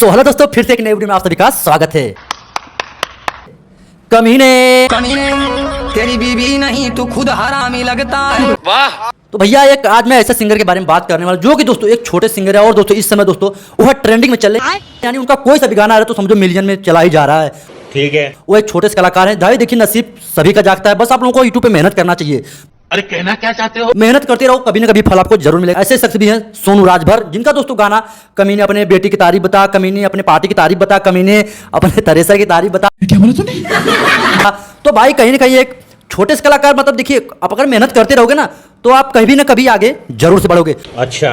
तो हेलो दोस्तों, फिर से एक नई वीडियो में आप सभी का स्वागत है। कमीने तेरी बीवी नहीं तू खुद हरामी लगता है। वाह। तो भैया एक आज मैं ऐसे सिंगर के बारे में बात करने वाला जो कि दोस्तों एक छोटे सिंगर है और दोस्तों इस समय दोस्तों वह ट्रेंडिंग में चल रहे हैं, यानी उनका कोई सा भी गाना आ रहा है तो समझो मिलियन में चला ही जा रहा है। ठीक है। वो एक छोटे से कलाकार हैं। भाई देखिए, नसीब सभी का जागता है, बस आप लोगों को यूट्यूब पे मेहनत करना चाहिए। अरे कहना क्या चाहते हो? मेहनत करते रहो, कभी ना कभी फल आपको जरूर मिलेगा। ऐसे शख्स भी हैं सोनू राजभर, जिनका दोस्तों गाना कमी ने अपने बेटी की तारीफ बता, कमी ने अपने पार्टी की तारीफ बता, कमी ने अपने थ्रेसर की तारीफ बता। क्या बोला तूने? तो भाई कहीं ना कहीं एक छोटे से कलाकार, मतलब देखिए, आप अगर मेहनत करते रहोगे ना तो आप कभी ना कभी आगे जरूर से बढ़ोगे। अच्छा।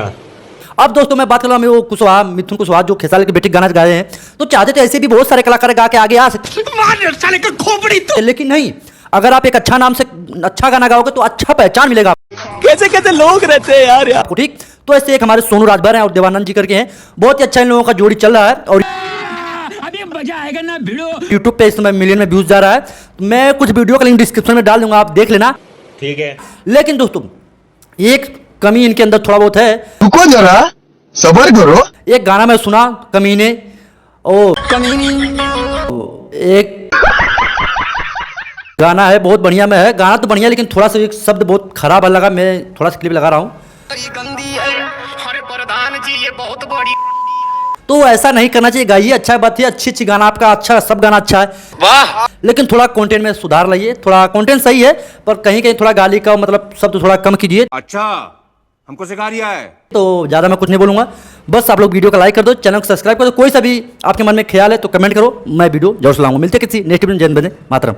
अब दोस्तों मैं बात कर रहा हूँ वो कुशवाहा, मिथुन कुशवाहा जो खेसारी की बेटी गाना गा रहे हैं, तो चाहते तो ऐसे भी बहुत सारे कलाकार गा के आगे आ सकते, लेकिन नहीं। अगर आप एक अच्छा नाम से अच्छा गाना गाओगे तो अच्छा पहचान मिलेगा। कैसे कैसे लोग रहते हैं यार आपको ठीक। तो ऐसे एक हमारे सोनू राजभर हैं और देवानंद जी करके हैं, बहुत ही अच्छा इन लोगों का जोड़ी चल रहा है और अभी मजा आएगा ना भिड़ो। यूट्यूब पे इस समय मिलियन में व्यूज जा रहा है। मैं कुछ वीडियो का लिंक डिस्क्रिप्शन में डाल दूंगा, आप देख लेना। ठीक है। लेकिन दोस्तों एक कमी इनके अंदर थोड़ा बहुत है। रुको जरा, सबर करो। एक गाना मैं सुना कमीने, ओ एक गाना है बहुत बढ़िया में है, गाना तो बढ़िया, लेकिन थोड़ा सा एक शब्द बहुत खराब लगा। मैं थोड़ा सा क्लिप लगा रहा हूँ। गंदी है हरे प्रधान जी, ये बहुत बड़ी। तो ऐसा नहीं करना चाहिए। गाइए, अच्छा बात है, अच्छी गाना आपका अच्छा, सब गाना अच्छा है, वाह, लेकिन थोड़ा कंटेंट में सुधार लाइए। थोड़ा कंटेंट सही है पर कहीं कहीं थोड़ा गाली का मतलब शब्द थोड़ा कम कीजिए। अच्छा, हमको सिखा रिया है। तो ज्यादा मैं कुछ नहीं बोलूंगा, बस आप लोग वीडियो को लाइक कर दो, चैनल को सब्सक्राइब कर दो। कोई सा भी आपके मन में ख्याल है तो कमेंट करो, मैं वीडियो जरूर से लाऊंगा। मिलते किसी नेक्स्ट वीडियो में। जय हिंद, वंदे मातरम।